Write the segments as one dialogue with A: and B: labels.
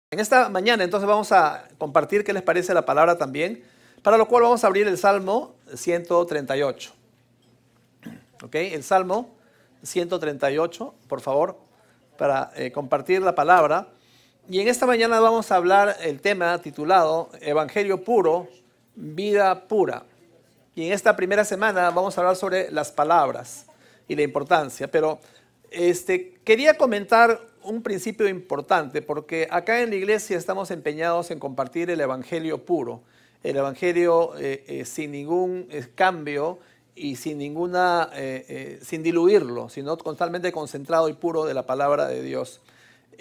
A: En esta mañana entonces vamos a compartir qué les parece la palabra también, para lo cual vamos a abrir el Salmo 138. ¿Ok? El Salmo 138, por favor, para compartir la palabra. Y en esta mañana vamos a hablar el tema titulado Evangelio puro, vida pura. Y en esta primera semana vamos a hablar sobre las palabras y la importancia, pero quería comentar un principio importante, porque acá en la iglesia estamos empeñados en compartir el evangelio puro, el evangelio sin ningún cambio y sin diluirlo, sino totalmente concentrado y puro de la palabra de Dios.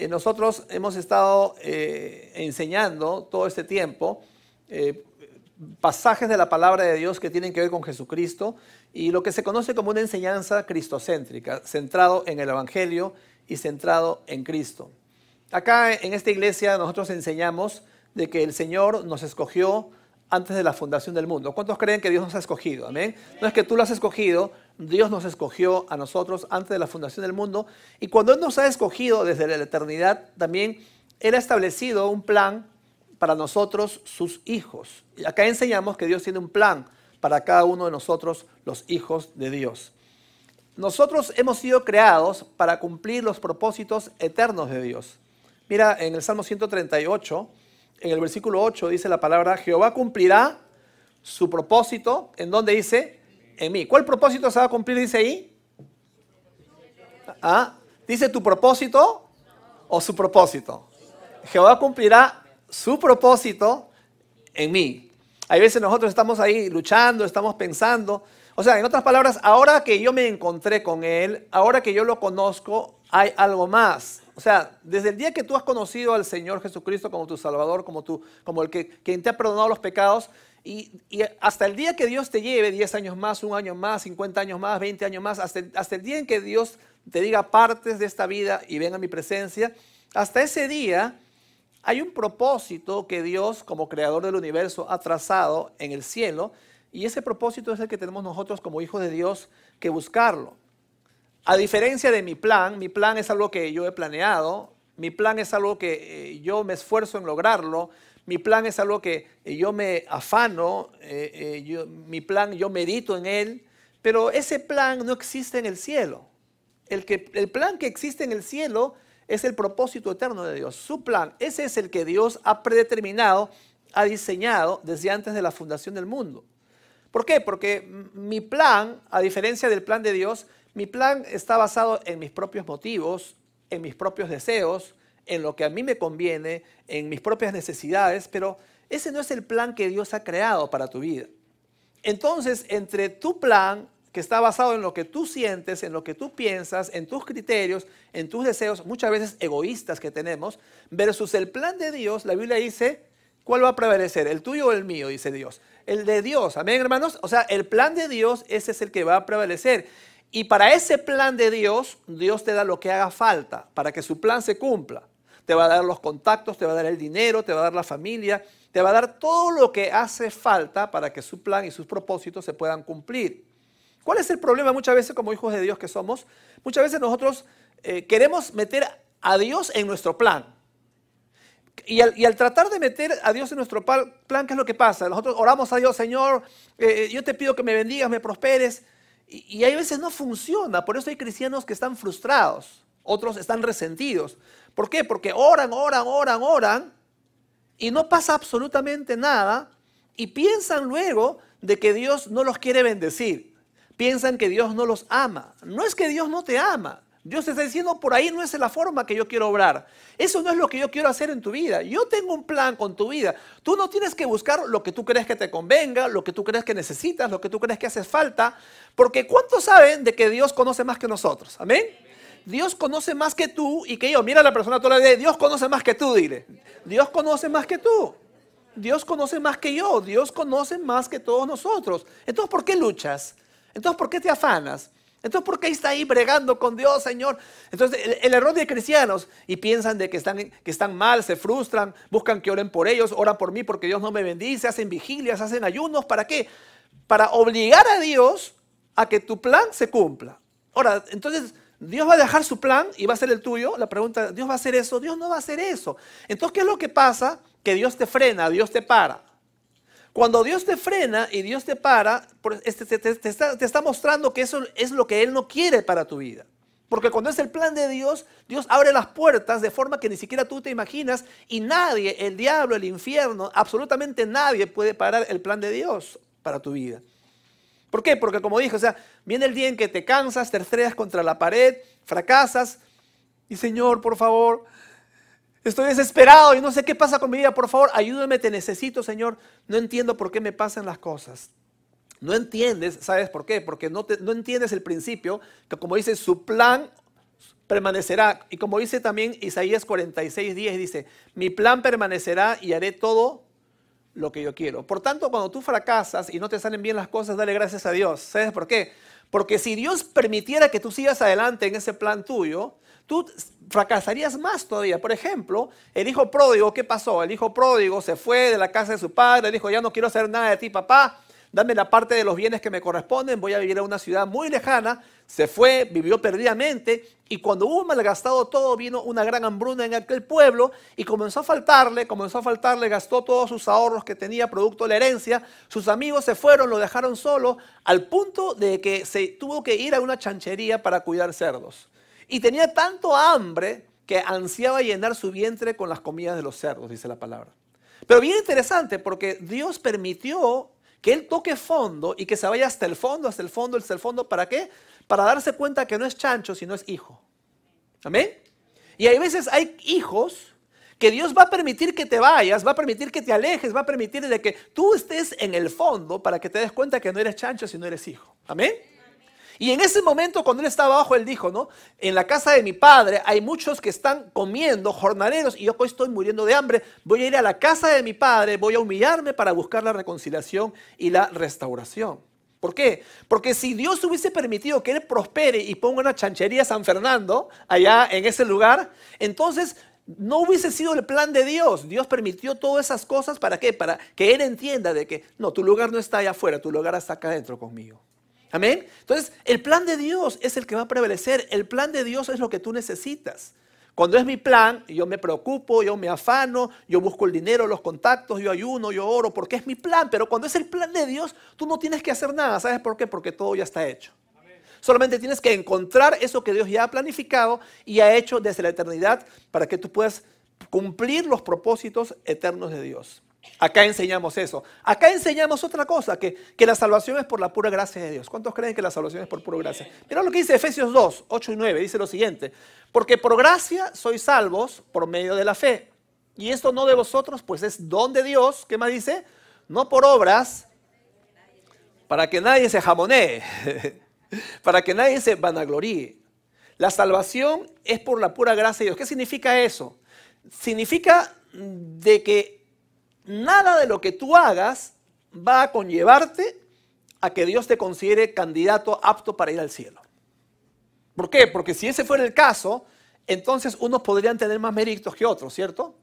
A: Nosotros hemos estado enseñando todo este tiempo pasajes de la palabra de Dios que tienen que ver con Jesucristo y lo que se conoce como una enseñanza cristocéntrica, centrado en el evangelio y centrado en Cristo. Acá en esta iglesia nosotros enseñamos de que el Señor nos escogió antes de la fundación del mundo. ¿Cuántos creen que Dios nos ha escogido? Amén. No es que tú lo has escogido, Dios nos escogió a nosotros antes de la fundación del mundo. Y cuando Él nos ha escogido desde la eternidad, también Él ha establecido un plan para nosotros, sus hijos. Y acá enseñamos que Dios tiene un plan para cada uno de nosotros, los hijos de Dios. Nosotros hemos sido creados para cumplir los propósitos eternos de Dios. Mira, en el Salmo 138, en el versículo 8 dice la palabra, Jehová cumplirá su propósito, ¿en dónde dice? En mí. ¿Cuál propósito se va a cumplir, dice ahí? ¿Dice tu propósito o su propósito? Jehová cumplirá su propósito en mí. Hay veces nosotros estamos ahí luchando, estamos pensando. O sea, en otras palabras, ahora que yo me encontré con Él, ahora que yo lo conozco, hay algo más. O sea, desde el día que tú has conocido al Señor Jesucristo como tu Salvador, como el quien te ha perdonado los pecados, y hasta el día que Dios te lleve 10 años más, 1 año más, 50 años más, 20 años más, hasta el día en que Dios te diga partes de esta vida y ven a mi presencia, hasta ese día hay un propósito que Dios, como creador del universo, ha trazado en el cielo. Y ese propósito es el que tenemos nosotros como hijos de Dios que buscarlo. A diferencia de mi plan es algo que yo he planeado, mi plan es algo que yo me esfuerzo en lograrlo, mi plan es algo que yo me afano, mi plan yo medito en él, pero ese plan no existe en el cielo. El plan que existe en el cielo es el propósito eterno de Dios, su plan. Ese es el que Dios ha predeterminado, ha diseñado desde antes de la fundación del mundo. ¿Por qué? Porque mi plan, a diferencia del plan de Dios, mi plan está basado en mis propios motivos, en mis propios deseos, en lo que a mí me conviene, en mis propias necesidades, pero ese no es el plan que Dios ha creado para tu vida. Entonces, entre tu plan, que está basado en lo que tú sientes, en lo que tú piensas, en tus criterios, en tus deseos, muchas veces egoístas que tenemos, versus el plan de Dios, la Biblia dice, ¿cuál va a prevalecer? ¿El tuyo o el mío? Dice Dios. El de Dios, amén, hermanos. O sea, el plan de Dios, ese es el que va a prevalecer. Y para ese plan de Dios, Dios te da lo que haga falta para que su plan se cumpla. Te va a dar los contactos, te va a dar el dinero, te va a dar la familia, te va a dar todo lo que hace falta para que su plan y sus propósitos se puedan cumplir. ¿Cuál es el problema muchas veces como hijos de Dios que somos? Muchas veces nosotros queremos meter a Dios en nuestro plan. Y al tratar de meter a Dios en nuestro plan, ¿qué es lo que pasa? Nosotros oramos a Dios, Señor, yo te pido que me bendigas, me prosperes. Y hay veces no funciona. Por eso hay cristianos que están frustrados. Otros están resentidos. ¿Por qué? Porque oran y no pasa absolutamente nada. Y piensan luego de que Dios no los quiere bendecir. Piensan que Dios no los ama. No es que Dios no te ama. Dios te está diciendo, por ahí no es la forma que yo quiero obrar. Eso no es lo que yo quiero hacer en tu vida. Yo tengo un plan con tu vida. Tú no tienes que buscar lo que tú crees que te convenga, lo que tú crees que necesitas, lo que tú crees que hace falta. Porque ¿cuántos saben de que Dios conoce más que nosotros? Amén. Dios conoce más que tú y que yo. Mira a la persona toda la vida, Dios conoce más que tú, dile. Dios conoce más que tú. Dios conoce más que yo. Dios conoce más que todos nosotros. Entonces, ¿por qué luchas? Entonces, ¿por qué te afanas? Entonces, ¿por qué está ahí bregando con Dios, Señor? Entonces, el error de cristianos, y piensan de que están mal, se frustran, buscan que oren por ellos, oran por mí porque Dios no me bendice, hacen vigilias, hacen ayunos, ¿para qué? Para obligar a Dios a que tu plan se cumpla. Ahora, entonces, ¿Dios va a dejar su plan y va a hacer el tuyo? La pregunta, ¿Dios va a hacer eso? Dios no va a hacer eso. Entonces, ¿qué es lo que pasa? Que Dios te frena, Dios te para. Cuando Dios te frena y Dios te para, te está mostrando que eso es lo que Él no quiere para tu vida. Porque cuando es el plan de Dios, Dios abre las puertas de forma que ni siquiera tú te imaginas y nadie, el diablo, el infierno, absolutamente nadie puede parar el plan de Dios para tu vida. ¿Por qué? Porque como dije, o sea, viene el día en que te cansas, te estrellas contra la pared, fracasas y Señor, por favor, estoy desesperado y no sé qué pasa con mi vida, por favor, ayúdame, te necesito, Señor. No entiendo por qué me pasan las cosas. No entiendes, ¿sabes por qué? Porque no entiendes el principio, que como dice, su plan permanecerá. Y como dice también Isaías 46:10, dice, mi plan permanecerá y haré todo lo que yo quiero. Por tanto, cuando tú fracasas y no te salen bien las cosas, dale gracias a Dios. ¿Sabes por qué? Porque si Dios permitiera que tú sigas adelante en ese plan tuyo, tú fracasarías más todavía. Por ejemplo, el hijo pródigo, ¿qué pasó? El hijo pródigo se fue de la casa de su padre, dijo, ya no quiero hacer nada de ti, papá. Dame la parte de los bienes que me corresponden, voy a vivir a una ciudad muy lejana. Se fue, vivió perdidamente y cuando hubo malgastado todo, vino una gran hambruna en aquel pueblo y comenzó a faltarle, gastó todos sus ahorros que tenía producto de la herencia. Sus amigos se fueron, lo dejaron solo al punto de que se tuvo que ir a una chanchería para cuidar cerdos. Y tenía tanto hambre que ansiaba llenar su vientre con las comidas de los cerdos, dice la palabra. Pero bien interesante porque Dios permitió que él toque fondo y que se vaya hasta el fondo, ¿para qué? Para darse cuenta que no es chancho, sino es hijo. ¿Amén? Y hay veces hay hijos que Dios va a permitir que te vayas, va a permitir que te alejes, va a permitir de que tú estés en el fondo para que te des cuenta que no eres chancho, sino eres hijo. ¿Amén? Y en ese momento, cuando él estaba abajo, él dijo, ¿no? En la casa de mi padre hay muchos que están comiendo, jornaleros, y yo hoy estoy muriendo de hambre. Voy a ir a la casa de mi padre, voy a humillarme para buscar la reconciliación y la restauración. ¿Por qué? Porque si Dios hubiese permitido que él prospere y ponga una chanchería San Fernando allá en ese lugar, entonces no hubiese sido el plan de Dios. Dios permitió todas esas cosas, ¿para qué? Para que él entienda de que, no, tu lugar no está allá afuera, tu lugar está acá adentro conmigo. Amén. Entonces, el plan de Dios es el que va a prevalecer. El plan de Dios es lo que tú necesitas. Cuando es mi plan, yo me preocupo, yo me afano, yo busco el dinero, los contactos, yo ayuno, yo oro, porque es mi plan. Pero cuando es el plan de Dios, tú no tienes que hacer nada. ¿Sabes por qué? Porque todo ya está hecho. Amén. Solamente tienes que encontrar eso que Dios ya ha planificado y ha hecho desde la eternidad para que tú puedas cumplir los propósitos eternos de Dios. Acá enseñamos eso. Acá enseñamos otra cosa, que la salvación es por la pura gracia de Dios. ¿Cuántos creen que la salvación es por pura gracia? Mira lo que dice Efesios 2, 8 y 9. Dice lo siguiente. Porque por gracia sois salvos por medio de la fe. Y esto no de vosotros, pues es don de Dios. ¿Qué más dice? No por obras, para que nadie se jamonee, para que nadie se vanagloríe. La salvación es por la pura gracia de Dios. ¿Qué significa eso? Significa de que nada de lo que tú hagas va a conllevarte a que Dios te considere candidato apto para ir al cielo. ¿Por qué? Porque si ese fuera el caso, entonces unos podrían tener más méritos que otros, ¿cierto?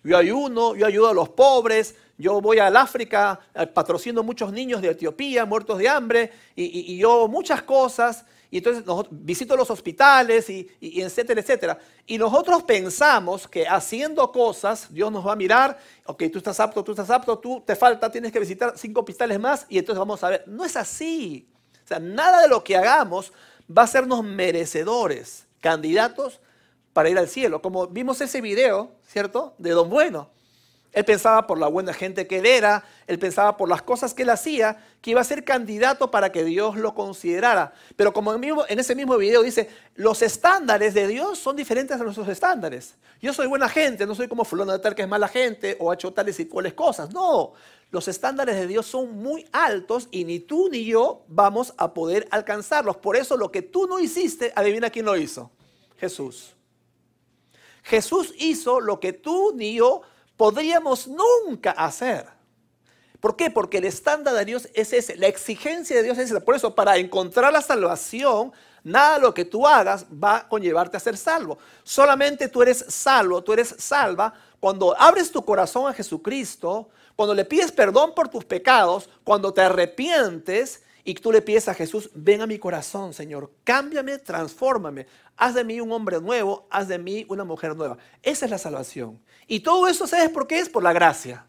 A: Yo ayuno, yo ayudo a los pobres, yo voy al África, patrocino muchos niños de Etiopía muertos de hambre y yo muchas cosas. Y entonces visito los hospitales y etcétera, etcétera. Y nosotros pensamos que haciendo cosas, Dios nos va a mirar, ok, tú estás apto, tú te falta, tienes que visitar 5 hospitales más y entonces vamos a ver. No es así. O sea, nada de lo que hagamos va a hacernos merecedores, candidatos para ir al cielo. Como vimos ese video, ¿cierto? De Don Bueno. Él pensaba por la buena gente que él era, él pensaba por las cosas que él hacía, que iba a ser candidato para que Dios lo considerara. Pero como en ese mismo video dice, los estándares de Dios son diferentes a nuestros estándares. Yo soy buena gente, no soy como fulano de tal que es mala gente o ha hecho tales y cuales cosas. No, los estándares de Dios son muy altos y ni tú ni yo vamos a poder alcanzarlos. Por eso lo que tú no hiciste, adivina quién lo hizo. Jesús. Jesús hizo lo que tú ni yo podríamos nunca hacer. ¿Por qué? Porque el estándar de Dios es ese, la exigencia de Dios es esa. Por eso, para encontrar la salvación, nada de lo que tú hagas va a conllevarte a ser salvo. Solamente tú eres salvo, tú eres salva cuando abres tu corazón a Jesucristo, cuando le pides perdón por tus pecados, cuando te arrepientes y tú le pides a Jesús, ven a mi corazón, Señor, cámbiame, transfórmame, haz de mí un hombre nuevo, haz de mí una mujer nueva. Esa es la salvación. Y todo eso, ¿sabes por qué es? Por la gracia.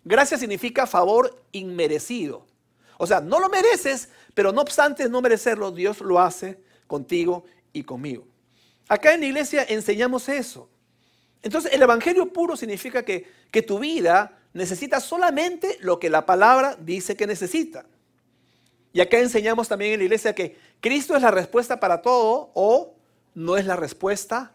A: Gracia significa favor inmerecido. O sea, no lo mereces, pero no obstante no merecerlo, Dios lo hace contigo y conmigo. Acá en la iglesia enseñamos eso. Entonces, el evangelio puro significa que tu vida necesita solamente lo que la palabra dice que necesita. Y acá enseñamos también en la iglesia que Cristo es la respuesta para todo o no es la respuesta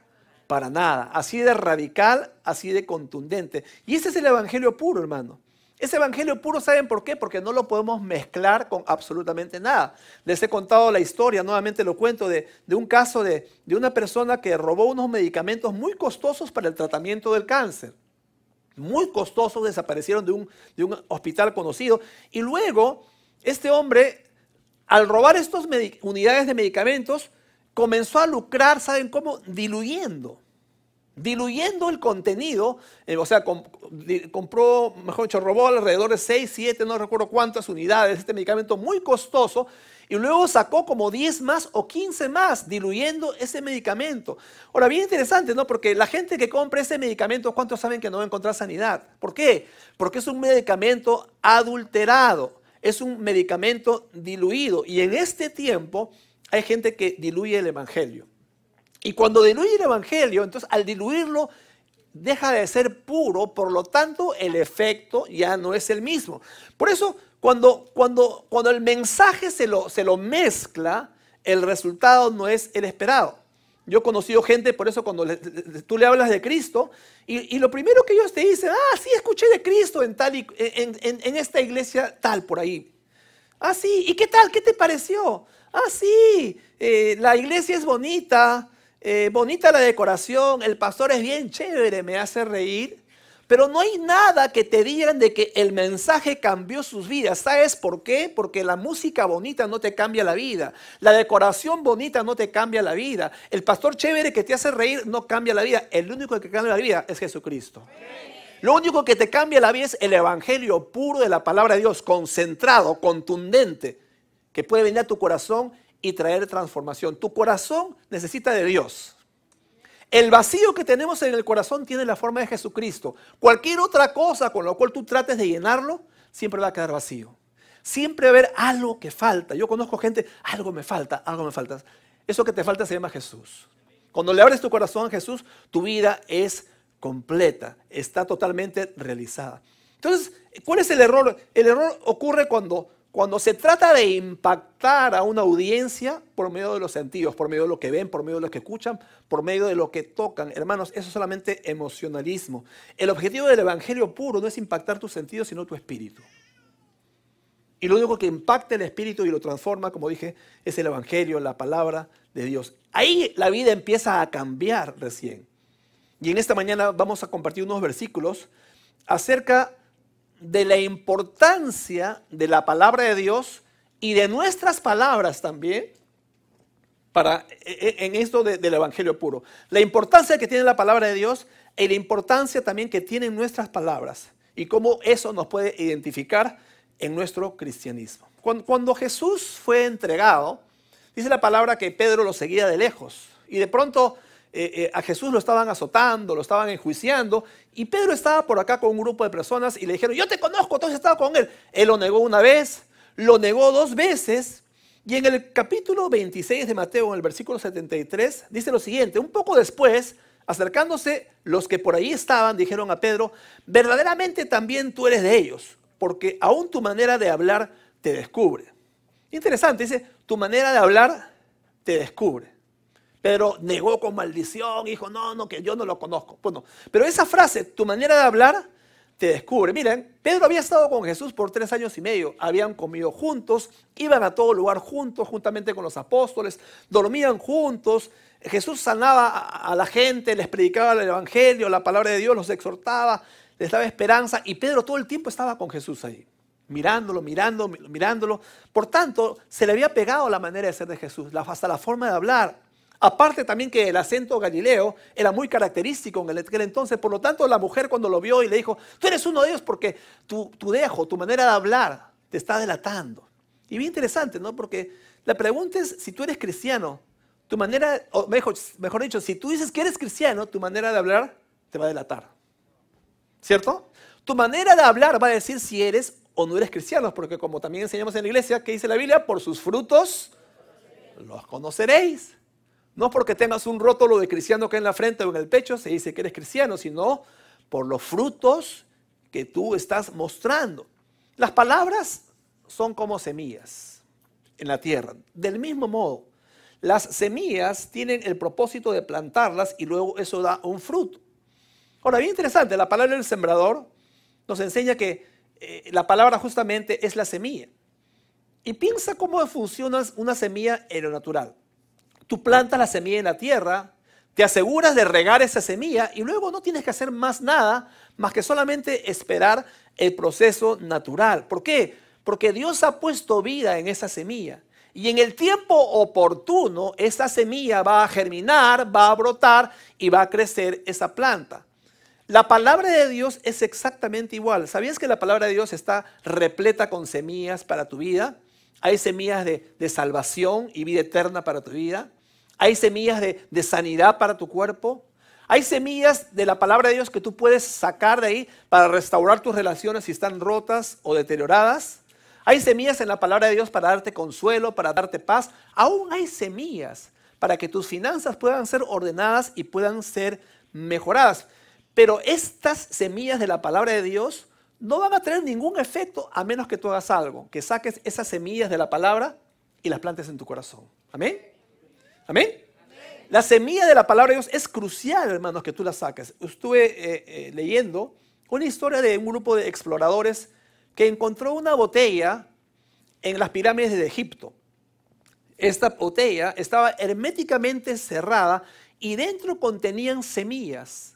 A: para nada. Así de radical, así de contundente. Y ese es el evangelio puro, hermano. Ese evangelio puro, ¿saben por qué? Porque no lo podemos mezclar con absolutamente nada. Les he contado la historia, nuevamente lo cuento, de un caso de una persona que robó unos medicamentos muy costosos para el tratamiento del cáncer. Muy costosos, desaparecieron de un hospital conocido. Y luego, este hombre, al robar estas unidades de medicamentos, comenzó a lucrar, ¿saben cómo? Diluyendo el contenido, o sea, compró, mejor dicho, robó alrededor de 6, 7, no recuerdo cuántas unidades de este medicamento muy costoso, y luego sacó como 10 más o 15 más, diluyendo ese medicamento. Ahora, bien interesante, ¿no? Porque la gente que compra ese medicamento, ¿cuántos saben que no va a encontrar sanidad? ¿Por qué? Porque es un medicamento adulterado, es un medicamento diluido, y en este tiempo hay gente que diluye el evangelio. Y cuando diluye el evangelio, entonces al diluirlo deja de ser puro, por lo tanto el efecto ya no es el mismo. Por eso cuando el mensaje se lo mezcla, el resultado no es el esperado. Yo he conocido gente, por eso cuando tú le hablas de Cristo, y lo primero que ellos te dicen, sí, escuché de Cristo en esta iglesia tal, por ahí. Sí, ¿y qué tal? ¿Qué te pareció? Sí, la iglesia es bonita. Bonita la decoración, el pastor es bien chévere, me hace reír, pero no hay nada que te digan de que el mensaje cambió sus vidas. ¿Sabes por qué? Porque la música bonita no te cambia la vida, la decoración bonita no te cambia la vida, el pastor chévere que te hace reír no cambia la vida. El único que cambia la vida es Jesucristo. Lo único que te cambia la vida es el evangelio puro de la palabra de Dios, concentrado, contundente, que puede venir a tu corazón y traer transformación. Tu corazón necesita de Dios. El vacío que tenemos en el corazón tiene la forma de Jesucristo. Cualquier otra cosa con la cual tú trates de llenarlo, siempre va a quedar vacío. Siempre va a haber algo que falta. Yo conozco gente, algo me falta, algo me falta. Eso que te falta se llama Jesús. Cuando le abres tu corazón a Jesús, tu vida es completa, está totalmente realizada. Entonces, ¿cuál es el error? El error ocurre cuando se trata de impactar a una audiencia por medio de los sentidos, por medio de lo que ven, por medio de lo que escuchan, por medio de lo que tocan. Hermanos, eso es solamente emocionalismo. El objetivo del evangelio puro no es impactar tus sentidos, sino tu espíritu. Y lo único que impacta el espíritu y lo transforma, como dije, es el evangelio, la palabra de Dios. Ahí la vida empieza a cambiar recién. Y en esta mañana vamos a compartir unos versículos acerca de la importancia de la palabra de Dios y de nuestras palabras también en esto del evangelio puro. La importancia que tiene la palabra de Dios y la importancia también que tienen nuestras palabras y cómo eso nos puede identificar en nuestro cristianismo. Cuando Jesús fue entregado, dice la palabra que Pedro lo seguía de lejos y de pronto a Jesús lo estaban azotando, lo estaban enjuiciando, y Pedro estaba por acá con un grupo de personas y le dijeron, yo te conozco, entonces estaba con él. Él lo negó una vez, lo negó 2 veces, y en el capítulo 26 de Mateo, en el versículo 73, dice lo siguiente: un poco después, acercándose los que por ahí estaban, dijeron a Pedro, verdaderamente también tú eres de ellos, porque aún tu manera de hablar te descubre. Interesante, dice, tu manera de hablar te descubre. Pedro negó con maldición, dijo, no, que yo no lo conozco. Bueno, pero esa frase, tu manera de hablar, te descubre. Miren, Pedro había estado con Jesús por 3 años y medio, habían comido juntos, iban a todo lugar juntos, juntamente con los apóstoles, dormían juntos, Jesús sanaba a la gente, les predicaba el evangelio, la palabra de Dios, los exhortaba, les daba esperanza, y Pedro todo el tiempo estaba con Jesús ahí, mirándolo. Por tanto, se le había pegado la manera de ser de Jesús, hasta la forma de hablar. Aparte también que el acento galileo era muy característico en aquel entonces, por lo tanto la mujer cuando lo vio y le dijo, tú eres uno de ellos porque tu dejo, tu manera de hablar te está delatando. Y bien interesante, ¿no? Porque la pregunta es, si tú eres cristiano, tu manera, o mejor dicho, si tú dices que eres cristiano, tu manera de hablar te va a delatar. ¿Cierto? Tu manera de hablar va a decir si eres o no eres cristiano, porque como también enseñamos en la iglesia, ¿qué dice la Biblia? Por sus frutos los conoceréis. No porque tengas un rótulo de cristiano que en la frente o en el pecho se dice que eres cristiano, sino por los frutos que tú estás mostrando. Las palabras son como semillas en la tierra. Del mismo modo, las semillas tienen el propósito de plantarlas y luego eso da un fruto. Ahora, bien interesante, la palabra del sembrador nos enseña que la palabra justamente es la semilla. Y piensa cómo funciona una semilla en lo natural. Tú plantas la semilla en la tierra, te aseguras de regar esa semilla y luego no tienes que hacer más nada más que solamente esperar el proceso natural. ¿Por qué? Porque Dios ha puesto vida en esa semilla. Y en el tiempo oportuno, esa semilla va a germinar, va a brotar y va a crecer esa planta. La palabra de Dios es exactamente igual. ¿Sabías que la palabra de Dios está repleta con semillas para tu vida? Hay semillas de salvación y vida eterna para tu vida. Hay semillas de sanidad para tu cuerpo. Hay semillas de la palabra de Dios que tú puedes sacar de ahí para restaurar tus relaciones si están rotas o deterioradas. Hay semillas en la palabra de Dios para darte consuelo, para darte paz. Aún hay semillas para que tus finanzas puedan ser ordenadas y puedan ser mejoradas. Pero estas semillas de la palabra de Dios no van a tener ningún efecto a menos que tú hagas algo, que saques esas semillas de la palabra y las plantes en tu corazón. ¿Amén? ¿Amén? La semilla de la palabra de Dios es crucial, hermanos, que tú la saques. Estuve leyendo una historia de un grupo de exploradores que encontró una botella en las pirámides de Egipto. Esta botella estaba herméticamente cerrada y dentro contenían semillas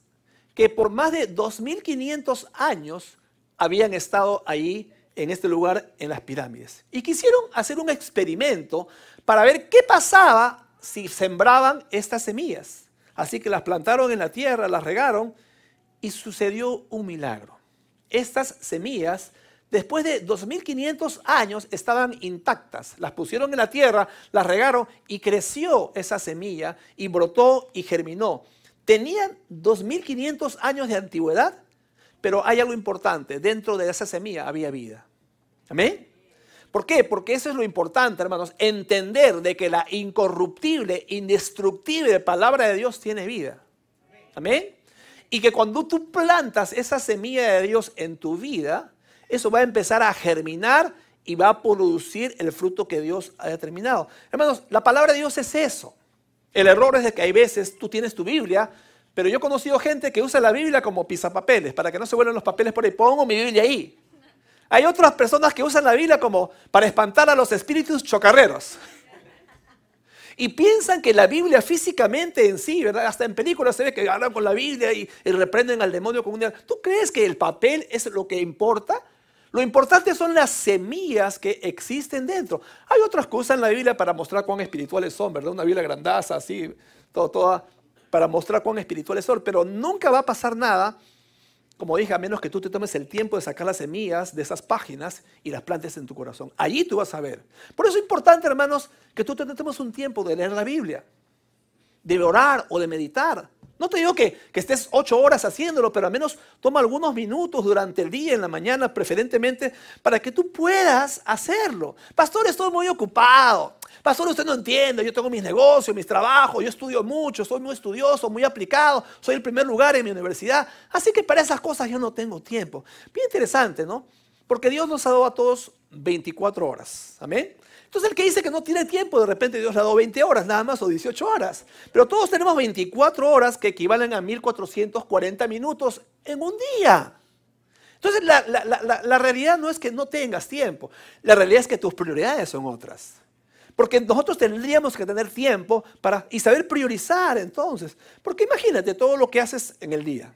A: que por más de 2500 años habían estado allí en este lugar en las pirámides. Y quisieron hacer un experimento para ver qué pasaba si sembraban estas semillas. Así que las plantaron en la tierra, las regaron y sucedió un milagro. Estas semillas, después de 2500 años, estaban intactas. Las pusieron en la tierra, las regaron y creció esa semilla y brotó y germinó. Tenían 2500 años de antigüedad, pero hay algo importante. Dentro de esa semilla había vida. ¿Amén? ¿Por qué? Porque eso es lo importante, hermanos. Entender de que la incorruptible, indestructible palabra de Dios tiene vida. ¿Amén? Y que cuando tú plantas esa semilla de Dios en tu vida, eso va a empezar a germinar y va a producir el fruto que Dios ha determinado. Hermanos, la palabra de Dios es eso. El error es de que hay veces tú tienes tu Biblia, pero yo he conocido gente que usa la Biblia como pisapapeles, para que no se vuelvan los papeles por ahí. Pongo mi Biblia ahí. Hay otras personas que usan la Biblia como para espantar a los espíritus chocarreros. Y piensan que la Biblia físicamente en sí, ¿verdad? Hasta en películas se ve que hablan con la Biblia y reprenden al demonio con un... ¿Tú crees que el papel es lo que importa? Lo importante son las semillas que existen dentro. Hay otras que usan la Biblia para mostrar cuán espirituales son, ¿verdad? Una Biblia grandaza, así, toda para mostrar cuán espirituales son. Pero nunca va a pasar nada, como dije, a menos que tú te tomes el tiempo de sacar las semillas de esas páginas y las plantes en tu corazón. Allí tú vas a ver. Por eso es importante, hermanos, que tú te tomes un tiempo de leer la Biblia, de orar o de meditar. No te digo que estés 8 horas haciéndolo, pero al menos toma algunos minutos durante el día, en la mañana, preferentemente, para que tú puedas hacerlo. Pastor, estoy muy ocupado. Pastor, usted no entiende, yo tengo mis negocios, mis trabajos, yo estudio mucho, soy muy estudioso, muy aplicado, soy el primer lugar en mi universidad. Así que para esas cosas yo no tengo tiempo. Bien interesante, ¿no? Porque Dios nos ha dado a todos 24 horas. Amén. Entonces el que dice que no tiene tiempo, de repente Dios le ha dado 20 horas nada más o 18 horas. Pero todos tenemos 24 horas que equivalen a 1440 minutos en un día. Entonces la realidad no es que no tengas tiempo. La realidad es que tus prioridades son otras. Porque nosotros tendríamos que tener tiempo y saber priorizar entonces. Porque imagínate todo lo que haces en el día.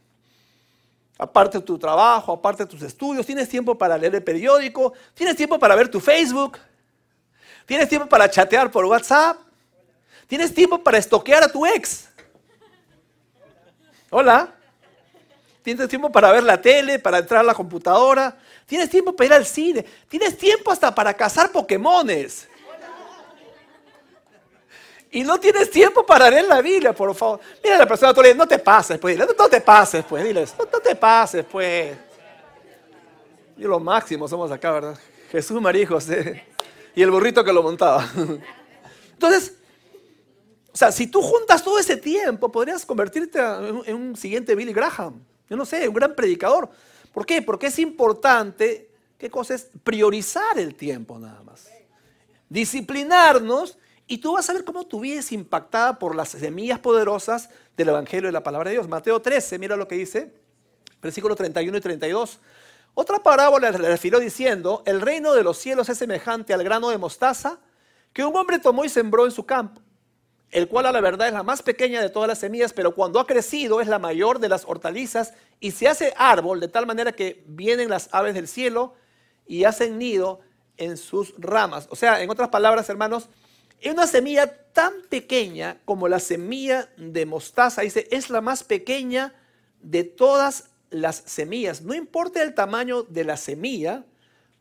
A: Aparte de tu trabajo, aparte de tus estudios, tienes tiempo para leer el periódico, tienes tiempo para ver tu Facebook. ¿Tienes tiempo para chatear por WhatsApp? ¿Tienes tiempo para estoquear a tu ex? Hola. Tienes tiempo para ver la tele, para entrar a la computadora. Tienes tiempo para ir al cine. Tienes tiempo hasta para cazar Pokémones. Y no tienes tiempo para leer la Biblia, por favor. Mira a la persona, tú le dices, no te pases, pues. No te pases, pues. Diles, no te pases, pues. Y lo máximo somos acá, ¿verdad? Jesús, María y José. Y el burrito que lo montaba. Entonces, o sea, si tú juntas todo ese tiempo, podrías convertirte en un siguiente Billy Graham. Yo no sé, un gran predicador. ¿Por qué? Porque es importante, ¿qué cosa es? Priorizar el tiempo nada más. Disciplinarnos. Y tú vas a ver cómo tu vida es impactada por las semillas poderosas del Evangelio y la palabra de Dios. Mateo 13, mira lo que dice, versículos 31 y 32. Otra parábola le refirió diciendo, el reino de los cielos es semejante al grano de mostaza que un hombre tomó y sembró en su campo, el cual a la verdad es la más pequeña de todas las semillas, pero cuando ha crecido es la mayor de las hortalizas y se hace árbol de tal manera que vienen las aves del cielo y hacen nido en sus ramas. O sea, en otras palabras, hermanos, es una semilla tan pequeña como la semilla de mostaza. Dice, es la más pequeña de todas las semillas. No importa el tamaño de la semilla,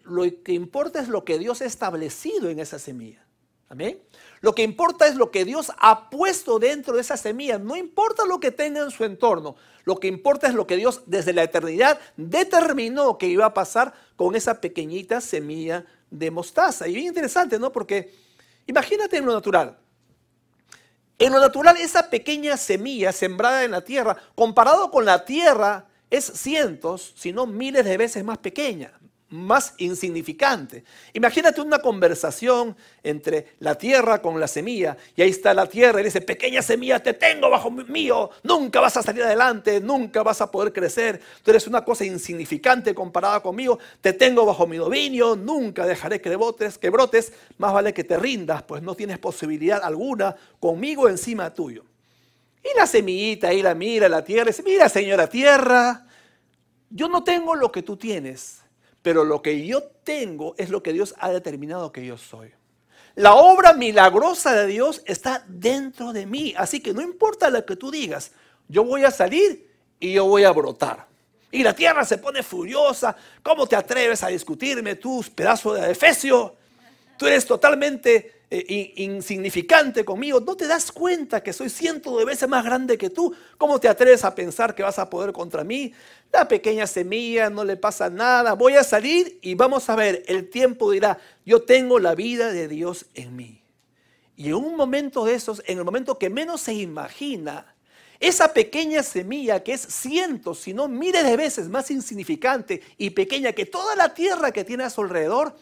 A: lo que importa es lo que Dios ha establecido en esa semilla. Amén. Lo que importa es lo que Dios ha puesto dentro de esa semilla. No importa lo que tenga en su entorno. Lo que importa es lo que Dios desde la eternidad determinó que iba a pasar con esa pequeñita semilla de mostaza. Y bien interesante, ¿no? Porque imagínate en lo natural. En lo natural, esa pequeña semilla sembrada en la tierra, comparado con la tierra, es cientos, si no miles de veces más pequeña, más insignificante. Imagínate una conversación entre la tierra con la semilla, y ahí está la tierra y dice, pequeña semilla, te tengo bajo mío, nunca vas a salir adelante, nunca vas a poder crecer, tú eres una cosa insignificante comparada conmigo, te tengo bajo mi dominio, nunca dejaré que brotes, más vale que te rindas, pues no tienes posibilidad alguna conmigo encima tuyo. Y la semillita ahí la mira, la tierra, y dice, mira señora tierra, yo no tengo lo que tú tienes, pero lo que yo tengo es lo que Dios ha determinado que yo soy. La obra milagrosa de Dios está dentro de mí. Así que no importa lo que tú digas, yo voy a salir y yo voy a brotar. Y la tierra se pone furiosa. ¿Cómo te atreves a discutirme, tú, pedazo de adefesio? Tú eres totalmente insignificante conmigo. ¿No te das cuenta que soy cientos de veces más grande que tú? ¿Cómo te atreves a pensar que vas a poder contra mí? La pequeña semilla, no le pasa nada. Voy a salir y vamos a ver. El tiempo dirá, yo tengo la vida de Dios en mí. Y en un momento de esos, en el momento que menos se imagina, esa pequeña semilla que es cientos, si no miles de veces más insignificante y pequeña que toda la tierra que tiene a su alrededor,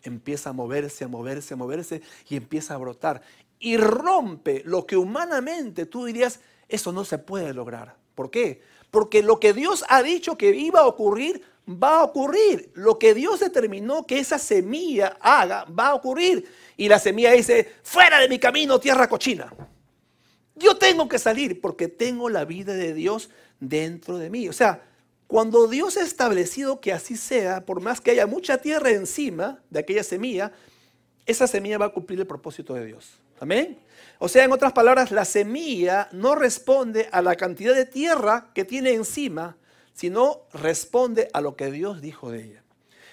A: empieza a moverse, a moverse, a moverse y empieza a brotar. Y rompe lo que humanamente tú dirías, eso no se puede lograr. ¿Por qué? Porque lo que Dios ha dicho que iba a ocurrir, va a ocurrir. Lo que Dios determinó que esa semilla haga, va a ocurrir. Y la semilla dice, fuera de mi camino, tierra cochina. Yo tengo que salir porque tengo la vida de Dios dentro de mí. O sea, cuando Dios ha establecido que así sea, por más que haya mucha tierra encima de aquella semilla, esa semilla va a cumplir el propósito de Dios. ¿Amén? O sea, en otras palabras, la semilla no responde a la cantidad de tierra que tiene encima, sino responde a lo que Dios dijo de ella.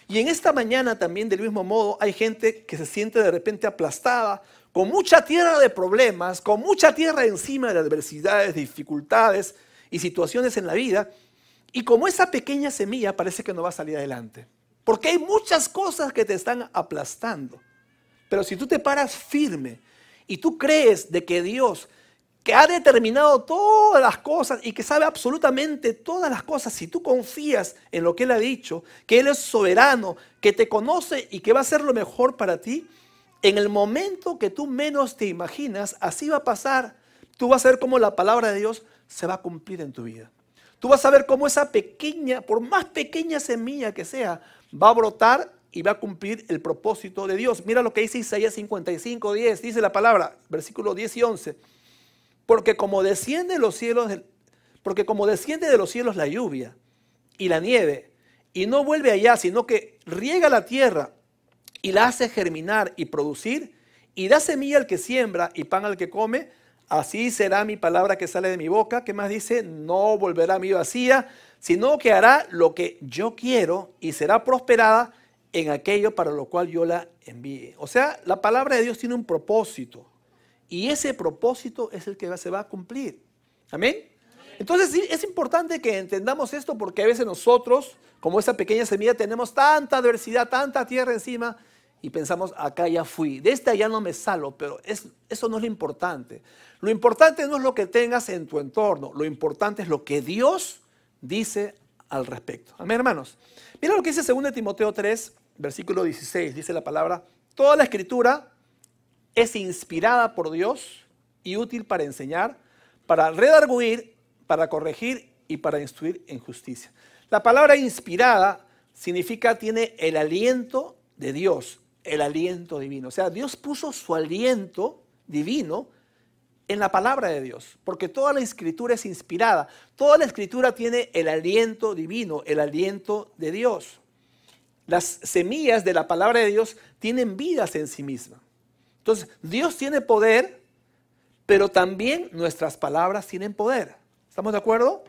A: Y en esta mañana también, del mismo modo, hay gente que se siente de repente aplastada, con mucha tierra de problemas, con mucha tierra encima de adversidades, dificultades y situaciones en la vida. Y como esa pequeña semilla parece que no va a salir adelante. Porque hay muchas cosas que te están aplastando. Pero si tú te paras firme y tú crees de que Dios, que ha determinado todas las cosas y que sabe absolutamente todas las cosas, si tú confías en lo que Él ha dicho, que Él es soberano, que te conoce y que va a hacer lo mejor para ti, en el momento que tú menos te imaginas, así va a pasar. Tú vas a ver cómo la palabra de Dios se va a cumplir en tu vida. Tú vas a ver cómo esa pequeña, por más pequeña semilla que sea, va a brotar y va a cumplir el propósito de Dios. Mira lo que dice Isaías 55:10, dice la palabra, versículos 10 y 11. Porque como desciende de los cielos la lluvia y la nieve, y no vuelve allá, sino que riega la tierra y la hace germinar y producir, y da semilla al que siembra y pan al que come, así será mi palabra que sale de mi boca. ¿Qué más dice? No volverá a mí vacía, sino que hará lo que yo quiero y será prosperada en aquello para lo cual yo la envíe. O sea, la palabra de Dios tiene un propósito y ese propósito es el que se va a cumplir. ¿Amén? Entonces sí, es importante que entendamos esto porque a veces nosotros, como esa pequeña semilla, tenemos tanta adversidad, tanta tierra encima y pensamos, acá ya fui, de esta ya no me salvo, pero eso no es lo importante. Lo importante no es lo que tengas en tu entorno, lo importante es lo que Dios dice al respecto. Amén, hermanos. Mira lo que dice 2 Timoteo 3, versículo 16, dice la palabra, toda la escritura es inspirada por Dios y útil para enseñar, para redarguir, para corregir y para instruir en justicia. La palabra inspirada significa tiene el aliento de Dios, el aliento divino. O sea, Dios puso su aliento divino en la palabra de Dios, porque toda la escritura es inspirada. Toda la escritura tiene el aliento divino, el aliento de Dios. Las semillas de la palabra de Dios tienen vidas en sí mismas. Entonces, Dios tiene poder, pero también nuestras palabras tienen poder. ¿Estamos de acuerdo?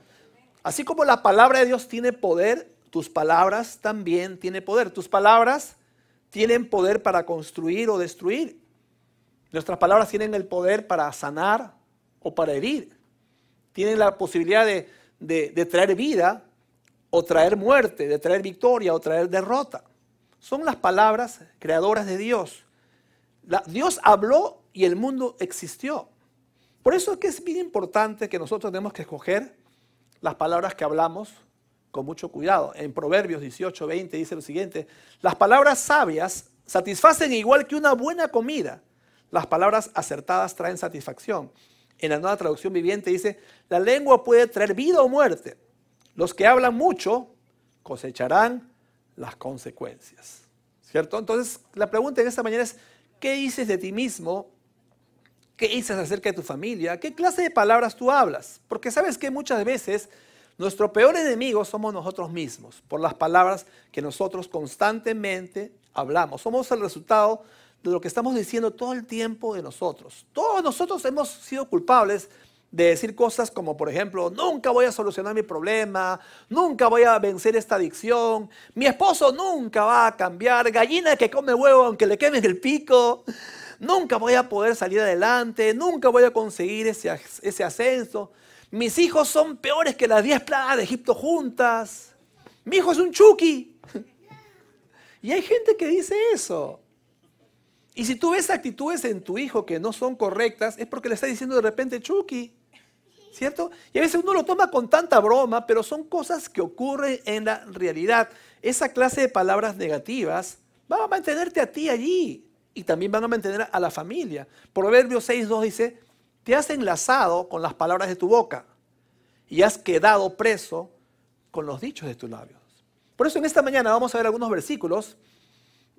A: Así como la palabra de Dios tiene poder, tus palabras también tienen poder. Tus palabras tienen poder para construir o destruir. Nuestras palabras tienen el poder para sanar o para herir. Tienen la posibilidad de traer vida o traer muerte, de traer victoria o traer derrota. Son las palabras creadoras de Dios. Dios habló y el mundo existió. Por eso es que es bien importante que nosotros tenemos que escoger las palabras que hablamos con mucho cuidado. En Proverbios 18:20 dice lo siguiente: las palabras sabias satisfacen igual que una buena comida. Las palabras acertadas traen satisfacción. En la Nueva Traducción Viviente dice: la lengua puede traer vida o muerte. Los que hablan mucho cosecharán las consecuencias. ¿Cierto? Entonces, la pregunta en esta mañana es: ¿qué dices de ti mismo? ¿Qué dices acerca de tu familia? ¿Qué clase de palabras tú hablas? Porque sabes que muchas veces nuestro peor enemigo somos nosotros mismos, por las palabras que nosotros constantemente hablamos. Somos el resultado de lo que estamos diciendo todo el tiempo de nosotros. Todos nosotros hemos sido culpables de decir cosas como, por ejemplo, nunca voy a solucionar mi problema, nunca voy a vencer esta adicción, mi esposo nunca va a cambiar, gallina que come huevo aunque le quemen el pico, nunca voy a poder salir adelante, nunca voy a conseguir ese ascenso, mis hijos son peores que las 10 plagas de Egipto juntas, mi hijo es un Chucky. Y hay gente que dice eso. Y si tú ves actitudes en tu hijo que no son correctas, es porque le está diciendo de repente Chucky, ¿cierto? Y a veces uno lo toma con tanta broma, pero son cosas que ocurren en la realidad. Esa clase de palabras negativas van a mantenerte a ti allí y también van a mantener a la familia. Proverbios 6:2 dice: te has enlazado con las palabras de tu boca y has quedado preso con los dichos de tus labios. Por eso en esta mañana vamos a ver algunos versículos,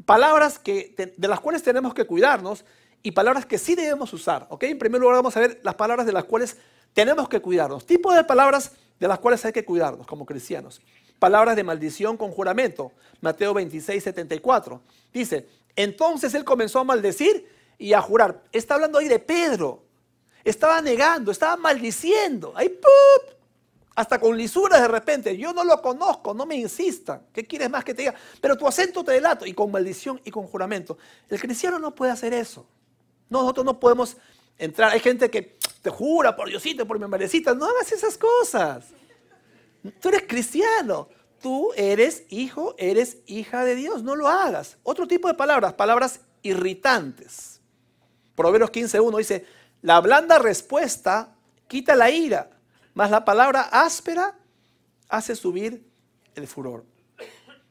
A: palabras de las cuales tenemos que cuidarnos y palabras que sí debemos usar. ¿Ok? En primer lugar vamos a ver las palabras de las cuales tenemos que cuidarnos. Tipos de palabras de las cuales hay que cuidarnos como cristianos. Palabras de maldición con juramento. Mateo 26:74. Dice: entonces él comenzó a maldecir y a jurar. Está hablando ahí de Pedro. Estaba negando, estaba maldiciendo. Ahí ¡pup! Hasta con lisuras de repente. Yo no lo conozco, no me insistan. ¿Qué quieres más que te diga? Pero tu acento te delato. Y con maldición y con juramento. El cristiano no puede hacer eso. Nosotros no podemos entrar. Hay gente que te jura por Diosito, por mi madrecita. No hagas esas cosas. Tú eres cristiano. Tú eres hijo, eres hija de Dios. No lo hagas. Otro tipo de palabras. Palabras irritantes. Proverbios 15:1 dice: la blanda respuesta quita la ira, mas la palabra áspera hace subir el furor.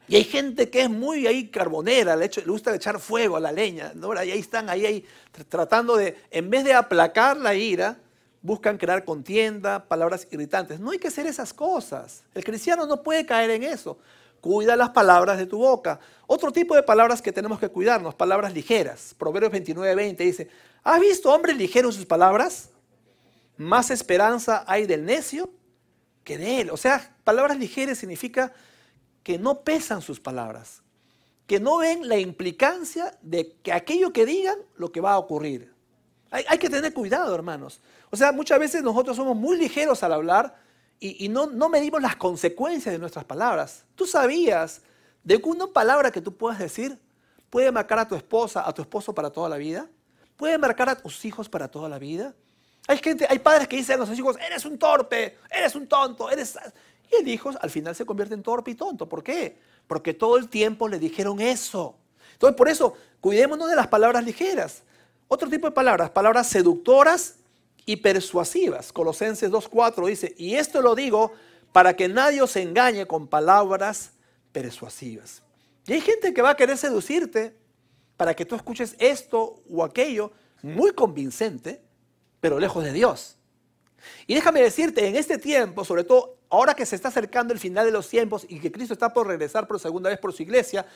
A: Y hay gente que es muy ahí carbonera, le gusta echar fuego a la leña, ¿no? Y ahí están, ahí tratando de, en vez de aplacar la ira, buscan crear contienda, palabras irritantes. No hay que hacer esas cosas. El cristiano no puede caer en eso. Cuida las palabras de tu boca. Otro tipo de palabras que tenemos que cuidarnos, palabras ligeras. Proverbios 29:20 dice: ¿has visto hombre ligero en sus palabras? Más esperanza hay del necio que de él. O sea, palabras ligeras significa que no pesan sus palabras, que no ven la implicancia de que aquello que digan, lo que va a ocurrir. Hay que tener cuidado, hermanos. O sea, muchas veces nosotros somos muy ligeros al hablar y no medimos las consecuencias de nuestras palabras. ¿Tú sabías de que una palabra que tú puedas decir puede marcar a tu esposa, a tu esposo para toda la vida? ¿Puede marcar a tus hijos para toda la vida? Hay padres que dicen a sus hijos, eres un torpe, eres un tonto, Y el hijo al final se convierte en torpe y tonto. ¿Por qué? Porque todo el tiempo le dijeron eso. Entonces, por eso, cuidémonos de las palabras ligeras. Otro tipo de palabras, palabras seductoras y persuasivas. Colosenses 2:4 dice, y esto lo digo para que nadie os engañe con palabras persuasivas. Y hay gente que va a querer seducirte para que tú escuches esto o aquello muy convincente, pero lejos de Dios. Y déjame decirte, en este tiempo, sobre todo ahora que se está acercando el final de los tiempos y que Cristo está por regresar por segunda vez por su iglesia,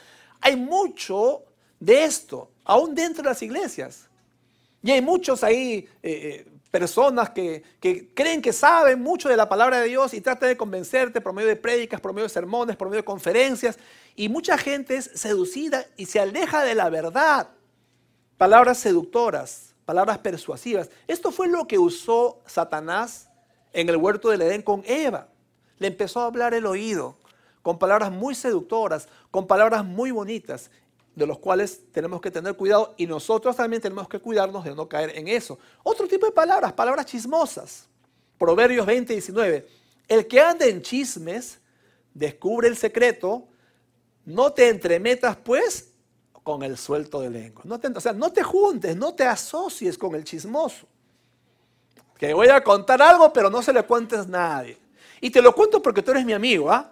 A: hay mucho de esto, aún dentro de las iglesias. Y hay muchos ahí, personas que creen que saben mucho de la palabra de Dios y tratan de convencerte por medio de prédicas, por medio de sermones, por medio de conferencias. Y mucha gente es seducida y se aleja de la verdad. Palabras seductoras, palabras persuasivas. Esto fue lo que usó Satanás en el huerto del Edén con Eva. Le empezó a hablar el oído con palabras muy seductoras, con palabras muy bonitas, de los cuales tenemos que tener cuidado y nosotros también tenemos que cuidarnos de no caer en eso. Otro tipo de palabras, palabras chismosas. Proverbios 20:19. El que anda en chismes descubre el secreto, no te entremetas pues con el suelto de lengua. No te juntes, no te asocies con el chismoso. Que voy a contar algo, pero no se le cuentes a nadie. Y te lo cuento porque tú eres mi amigo, ¿ah?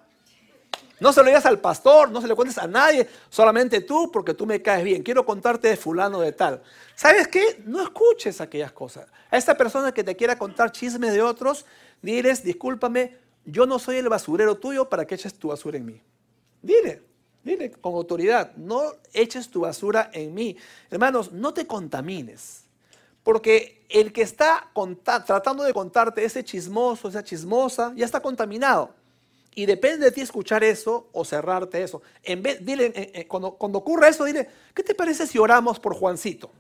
A: No se lo digas al pastor, no se lo cuentes a nadie, solamente tú porque tú me caes bien. Quiero contarte de fulano de tal. ¿Sabes qué? No escuches aquellas cosas. A esta persona que te quiera contar chismes de otros, diles, discúlpame, yo no soy el basurero tuyo para que eches tu basura en mí. Dile con autoridad, no eches tu basura en mí. Hermanos, no te contamines. Porque el que está tratando de contarte ese chismoso, esa chismosa, ya está contaminado. Y depende de ti escuchar eso o cerrarte eso. Cuando ocurra eso, dile, ¿qué te parece si oramos por Juancito?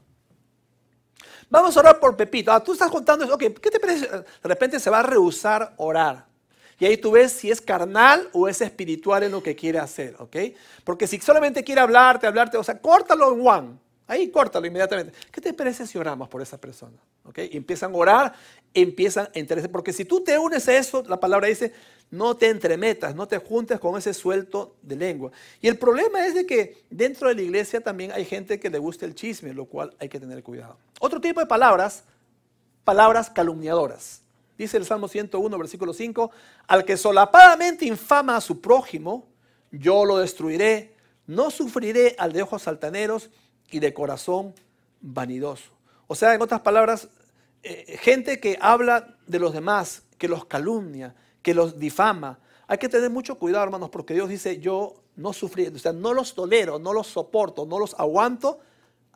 A: Vamos a orar por Pepito. Tú estás contando eso. Ok, ¿qué te parece? De repente se va a rehusar orar. Y ahí tú ves si es carnal o es espiritual en lo que quiere hacer. ¿Ok? Porque si solamente quiere hablarte, o sea, córtalo en one. Ahí córtalo inmediatamente. ¿Qué te parece si oramos por esa persona? ¿Ok? Y empiezan a orar, empiezan a interesarse. Porque si tú te unes a eso, la palabra dice, no te entremetas, no te juntes con ese suelto de lengua. Y el problema es de que dentro de la iglesia también hay gente que le gusta el chisme, lo cual hay que tener cuidado. Otro tipo de palabras, palabras calumniadoras. Dice el Salmo 101, versículo 5, al que solapadamente infama a su prójimo, yo lo destruiré, no sufriré al de ojos altaneros y de corazón vanidoso. O sea, en otras palabras, gente que habla de los demás, que los calumnia, que los difama. Hay que tener mucho cuidado, hermanos, porque Dios dice, yo no sufriré, o sea, no los tolero, no los soporto, no los aguanto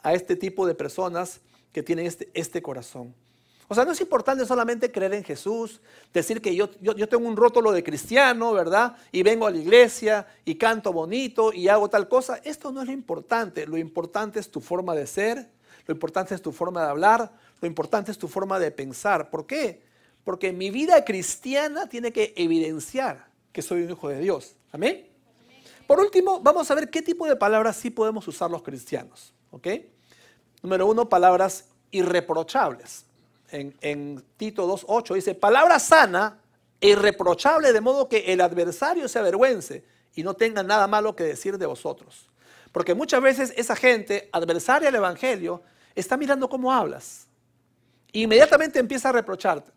A: a este tipo de personas que tienen este corazón. O sea, no es importante solamente creer en Jesús, decir que yo tengo un rótulo de cristiano, ¿verdad? Y vengo a la iglesia y canto bonito y hago tal cosa. Esto no es lo importante. Lo importante es tu forma de ser, lo importante es tu forma de hablar, lo importante es tu forma de pensar. ¿Por qué? Porque mi vida cristiana tiene que evidenciar que soy un hijo de Dios. ¿Amén? Por último, vamos a ver qué tipo de palabras sí podemos usar los cristianos. ¿Ok? Número 1, palabras irreprochables. En Tito 2:8 dice, palabra sana e irreprochable, de modo que el adversario se avergüence y no tenga nada malo que decir de vosotros. Porque muchas veces esa gente adversaria al evangelio está mirando cómo hablas. E inmediatamente empieza a reprocharte.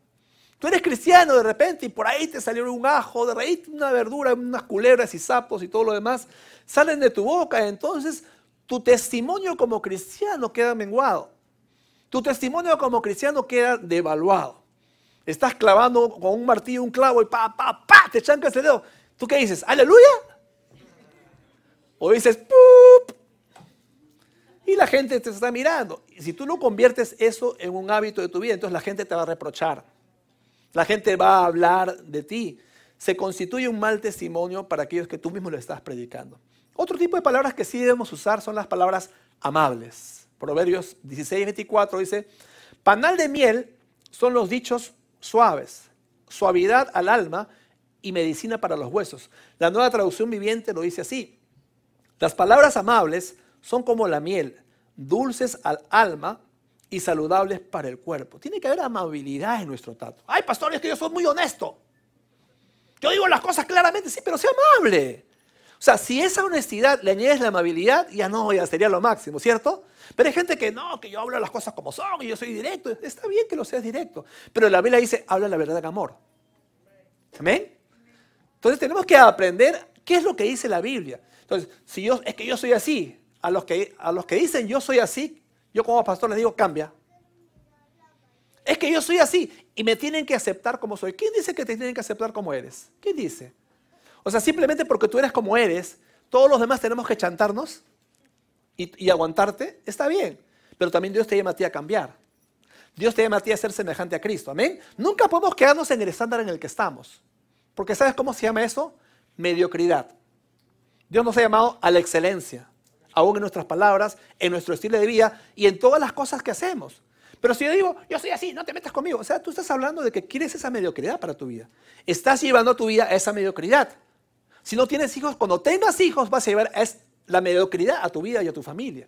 A: Tú eres cristiano de repente y por ahí te salió un ajo, de raíz una verdura, unas culebras y sapos y todo lo demás salen de tu boca. Entonces tu testimonio como cristiano queda menguado. Tu testimonio como cristiano queda devaluado. Estás clavando con un martillo un clavo y te chancas el dedo. ¿Tú qué dices? ¿Aleluya? O dices ¡pup! Y la gente te está mirando. Y si tú no conviertes eso en un hábito de tu vida, entonces la gente te va a reprochar. La gente va a hablar de ti. Se constituye un mal testimonio para aquellos que tú mismo le estás predicando. Otro tipo de palabras que sí debemos usar son las palabras amables. Proverbios 16:24 dice, panal de miel son los dichos suaves, suavidad al alma y medicina para los huesos. La Nueva Traducción Viviente lo dice así: las palabras amables son como la miel, dulces al alma y saludables para el cuerpo. Tiene que haber amabilidad en nuestro trato. Ay, pastor, es que yo soy muy honesto. Yo digo las cosas claramente, sí, pero sea amable. O sea, si esa honestidad le añades la amabilidad, ya sería lo máximo, ¿cierto? Pero hay gente que no, que yo hablo las cosas como son y yo soy directo. Está bien que lo seas directo, pero la Biblia dice, habla la verdad en amor. ¿Amén? Entonces tenemos que aprender qué es lo que dice la Biblia. Entonces, es que yo soy así, a los que dicen yo soy así, yo como pastor les digo, cambia. Es que yo soy así y me tienen que aceptar como soy. ¿Quién dice que te tienen que aceptar como eres? ¿Quién dice? O sea, simplemente porque tú eres como eres, todos los demás tenemos que chantarnos y aguantarte, está bien. Pero también Dios te llama a ti a cambiar. Dios te llama a ti a ser semejante a Cristo, ¿amén? Nunca podemos quedarnos en el estándar en el que estamos. Porque ¿sabes cómo se llama eso? Mediocridad. Dios nos ha llamado a la excelencia, aún en nuestras palabras, en nuestro estilo de vida y en todas las cosas que hacemos. Pero si yo digo, yo soy así, no te metas conmigo. O sea, tú estás hablando de que quieres esa mediocridad para tu vida. Estás llevando a tu vida a esa mediocridad. Si no tienes hijos, cuando tengas hijos vas a llevar la mediocridad a tu vida y a tu familia.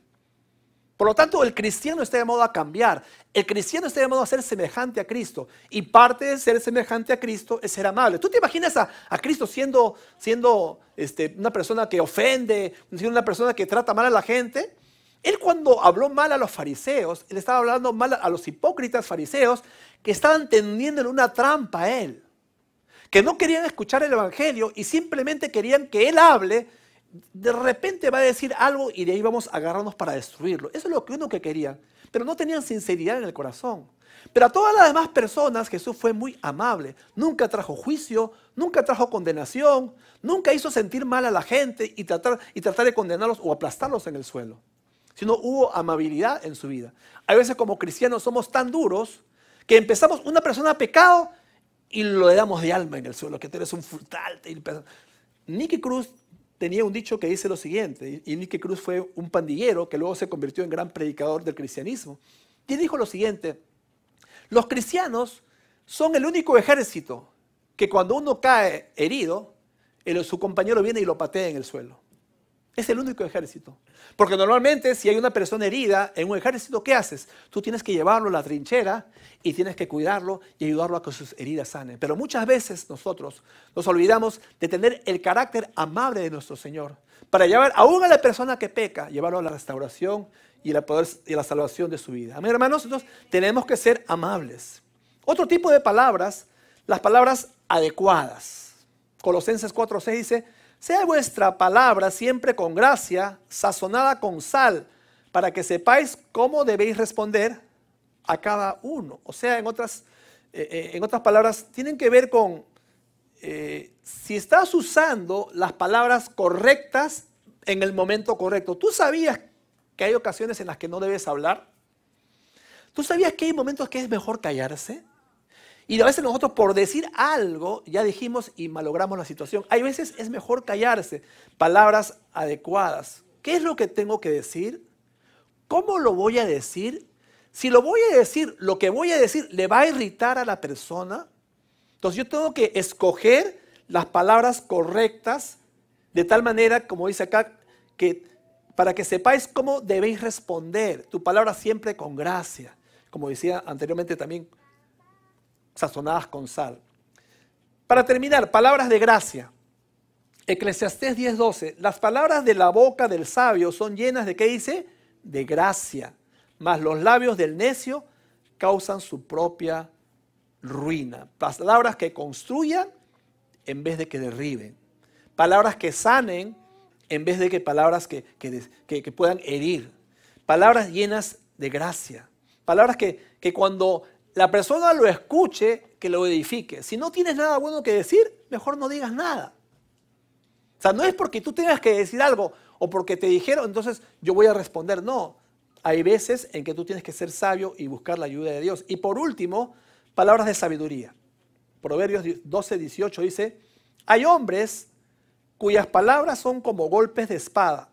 A: Por lo tanto, el cristiano está llamado a cambiar. El cristiano está llamado a ser semejante a Cristo. Y parte de ser semejante a Cristo es ser amable. ¿Tú te imaginas a Cristo siendo una persona que ofende, siendo una persona que trata mal a la gente? Él cuando habló mal a los fariseos, él estaba hablando mal a los hipócritas fariseos que estaban tendiéndole una trampa a él. Que no querían escuchar el evangelio y simplemente querían que él hable. De repente va a decir algo y de ahí vamos a agarrarnos para destruirlo. Eso es lo que uno que quería, pero no tenían sinceridad en el corazón. Pero a todas las demás personas Jesús fue muy amable. Nunca trajo juicio, nunca trajo condenación, nunca hizo sentir mal a la gente y tratar de condenarlos o aplastarlos en el suelo. Sino hubo amabilidad en su vida. Hay veces como cristianos somos tan duros que empezamos, una persona ha pecado y lo le damos de alma en el suelo, que tú eres un frutal. Nicky Cruz tenía un dicho que dice lo siguiente, y Nicky Cruz fue un pandillero que luego se convirtió en gran predicador del cristianismo. Y él dijo lo siguiente: los cristianos son el único ejército que cuando uno cae herido, su compañero viene y lo patea en el suelo. Es el único ejército. Porque normalmente si hay una persona herida en un ejército, ¿qué haces? Tú tienes que llevarlo a la trinchera y tienes que cuidarlo y ayudarlo a que sus heridas sanen. Pero muchas veces nosotros nos olvidamos de tener el carácter amable de nuestro Señor para llevar aún a la persona que peca, llevarlo a la restauración y la salvación de su vida. Amén, hermanos, entonces tenemos que ser amables. Otro tipo de palabras, las palabras adecuadas. Colosenses 4:6 dice: sea vuestra palabra siempre con gracia, sazonada con sal, para que sepáis cómo debéis responder a cada uno. O sea, en otras palabras, tienen que ver con si estás usando las palabras correctas en el momento correcto. ¿Tú sabías que hay ocasiones en las que no debes hablar? ¿Tú sabías que hay momentos que es mejor callarse? Y a veces nosotros por decir algo ya dijimos y malogramos la situación. Hay veces es mejor callarse. Palabras adecuadas. ¿Qué es lo que tengo que decir? ¿Cómo lo voy a decir? Si lo voy a decir, lo que voy a decir le va a irritar a la persona. Entonces yo tengo que escoger las palabras correctas de tal manera, como dice acá, que para que sepáis cómo debéis responder. Tu palabra siempre con gracia. Como decía anteriormente también, sazonadas con sal. Para terminar, palabras de gracia. Eclesiastés 10:12. Las palabras de la boca del sabio son llenas de, ¿qué dice? De gracia. Mas los labios del necio causan su propia ruina. Palabras que construyan en vez de que derriben. Palabras que sanen en vez de que palabras que puedan herir. Palabras llenas de gracia. Palabras que cuando la persona lo escuche, que lo edifique. Si no tienes nada bueno que decir, mejor no digas nada. O sea, no es porque tú tengas que decir algo o porque te dijeron, entonces yo voy a responder. No, hay veces en que tú tienes que ser sabio y buscar la ayuda de Dios. Y por último, palabras de sabiduría. Proverbios 12:18 dice: hay hombres cuyas palabras son como golpes de espada,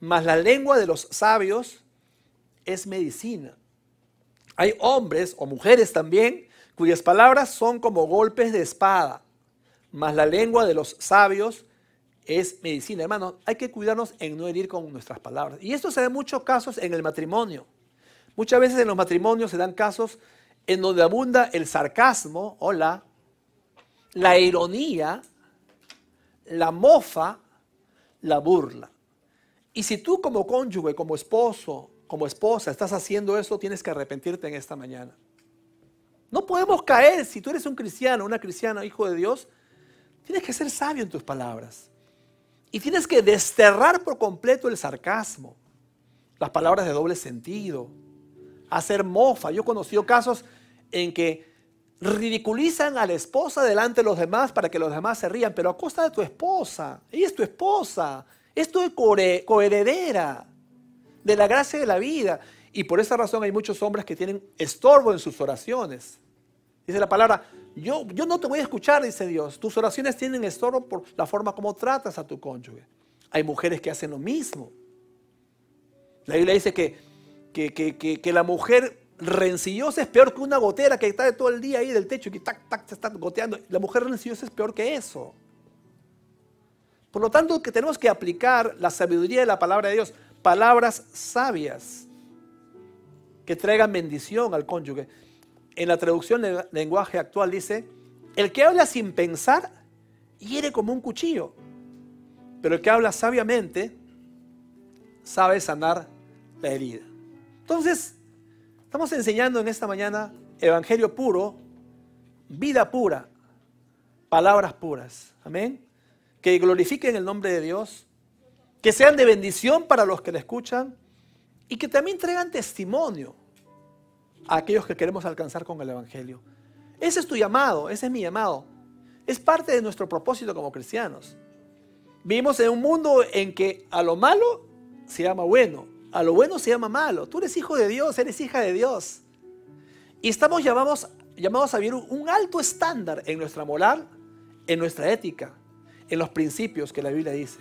A: mas la lengua de los sabios es medicina. Hay hombres o mujeres también cuyas palabras son como golpes de espada, mas la lengua de los sabios es medicina. Hermanos, hay que cuidarnos en no herir con nuestras palabras. Y esto se da en muchos casos en el matrimonio. Muchas veces en los matrimonios se dan casos en donde abunda el sarcasmo o la ironía, la mofa, la burla. Y si tú como cónyuge, como esposo, como esposa estás haciendo eso, tienes que arrepentirte en esta mañana. No podemos caer, si tú eres un cristiano, una cristiana, hijo de Dios, tienes que ser sabio en tus palabras. Y tienes que desterrar por completo el sarcasmo, las palabras de doble sentido, hacer mofa. Yo he conocido casos en que ridiculizan a la esposa delante de los demás para que los demás se rían, pero a costa de tu esposa. Ella es tu esposa, es tu coheredera de la gracia de la vida. Y por esa razón hay muchos hombres que tienen estorbo en sus oraciones. Dice la palabra, yo no te voy a escuchar, dice Dios. Tus oraciones tienen estorbo por la forma como tratas a tu cónyuge. Hay mujeres que hacen lo mismo. La Biblia dice que la mujer rencillosa es peor que una gotera que está todo el día ahí del techo y que tac, tac, se está goteando. La mujer rencillosa es peor que eso. Por lo tanto, que tenemos que aplicar la sabiduría de la palabra de Dios, palabras sabias que traigan bendición al cónyuge. En la traducción del lenguaje actual dice, el que habla sin pensar hiere como un cuchillo, pero el que habla sabiamente sabe sanar la herida. Entonces, estamos enseñando en esta mañana evangelio puro, vida pura, palabras puras. Amén. Que glorifiquen el nombre de Dios, que sean de bendición para los que le escuchan y que también traigan testimonio a aquellos que queremos alcanzar con el evangelio. Ese es tu llamado, ese es mi llamado. Es parte de nuestro propósito como cristianos. Vivimos en un mundo en que a lo malo se llama bueno, a lo bueno se llama malo. Tú eres hijo de Dios, eres hija de Dios. Y estamos llamados a vivir un alto estándar en nuestra moral, en nuestra ética, en los principios que la Biblia dice.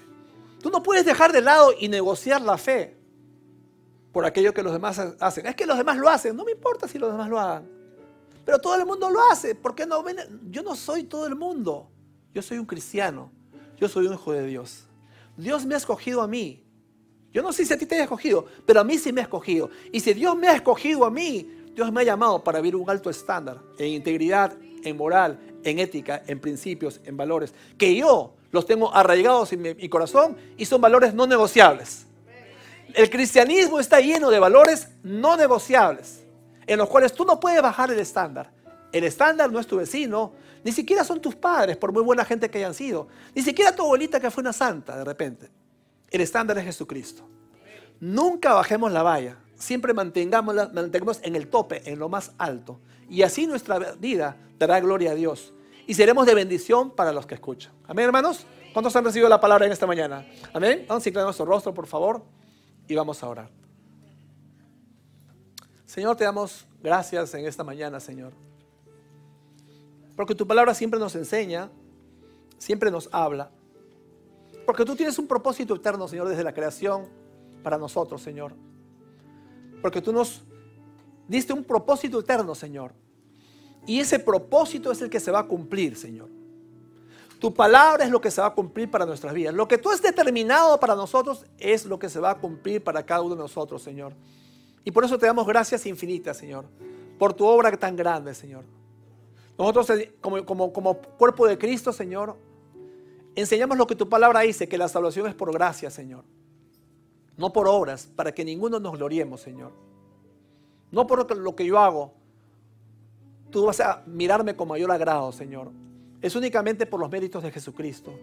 A: Tú no puedes dejar de lado y negociar la fe por aquello que los demás hacen. Es que los demás lo hacen, no me importa si los demás lo hagan. Pero todo el mundo lo hace, ¿por qué no ven? Yo no soy todo el mundo, yo soy un cristiano, yo soy un hijo de Dios. Dios me ha escogido a mí. Yo no sé si a ti te ha escogido, pero a mí sí me ha escogido. Y si Dios me ha escogido a mí, Dios me ha llamado para vivir un alto estándar en integridad, en moral, en ética, en principios, en valores, que yo los tengo arraigados en mi corazón y son valores no negociables. El cristianismo está lleno de valores no negociables, en los cuales tú no puedes bajar el estándar. El estándar no es tu vecino, ni siquiera son tus padres, por muy buena gente que hayan sido, ni siquiera tu abuelita que fue una santa de repente. El estándar es Jesucristo. Nunca bajemos la valla, siempre mantengamos en el tope, en lo más alto. Y así nuestra vida dará gloria a Dios. Y seremos de bendición para los que escuchan. Amén, hermanos. ¿Cuántos han recibido la palabra en esta mañana? Amén. Vamos a inclinar nuestro rostro, por favor, y vamos a orar. Señor, te damos gracias en esta mañana, Señor. Porque tu palabra siempre nos enseña, siempre nos habla. Porque tú tienes un propósito eterno, Señor, desde la creación para nosotros, Señor. Porque tú nos diste un propósito eterno, Señor. Y ese propósito es el que se va a cumplir, Señor. Tu palabra es lo que se va a cumplir para nuestras vidas. Lo que tú has determinado para nosotros es lo que se va a cumplir para cada uno de nosotros, Señor. Y por eso te damos gracias infinitas, Señor, por tu obra tan grande, Señor. Nosotros, como cuerpo de Cristo, Señor, enseñamos lo que tu palabra dice, que la salvación es por gracia, Señor. No por obras, para que ninguno nos gloriemos, Señor. No por lo que yo hago, tú vas a mirarme con mayor agrado, Señor. Es únicamente por los méritos de Jesucristo.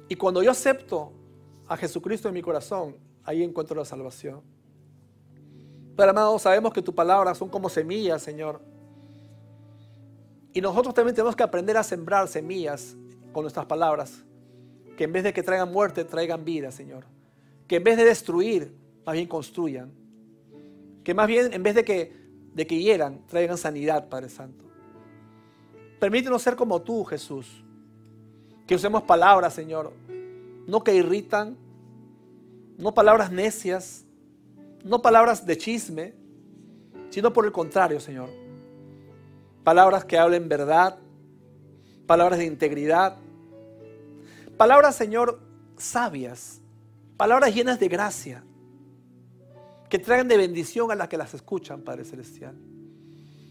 A: Y cuando yo acepto a Jesucristo en mi corazón, ahí encuentro la salvación. Pero, amados, sabemos que tu palabra son como semillas, Señor. Y nosotros también tenemos que aprender a sembrar semillas con nuestras palabras, que en vez de que traigan muerte, traigan vida, Señor. Que en vez de destruir, más bien construyan. Que más bien, en vez de que hieran, traigan sanidad, Padre Santo. Permítenos ser como tú, Jesús. Que usemos palabras, Señor, no que irritan, no palabras necias, no palabras de chisme, sino por el contrario, Señor. Palabras que hablen verdad, palabras de integridad, palabras, Señor, sabias, palabras llenas de gracia, que traigan de bendición a las que las escuchan, Padre Celestial.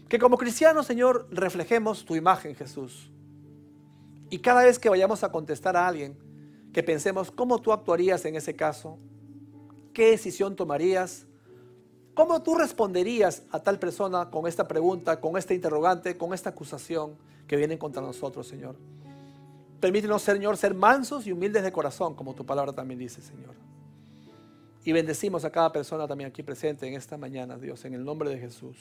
A: Que como cristianos, Señor, reflejemos tu imagen, Jesús. Y cada vez que vayamos a contestar a alguien, que pensemos cómo tú actuarías en ese caso, qué decisión tomarías, cómo tú responderías a tal persona con esta pregunta, con este interrogante, con esta acusación que viene contra nosotros, Señor. Permítenos, Señor, ser mansos y humildes de corazón, como tu palabra también dice, Señor. Y bendecimos a cada persona también aquí presente en esta mañana, Dios, en el nombre de Jesús.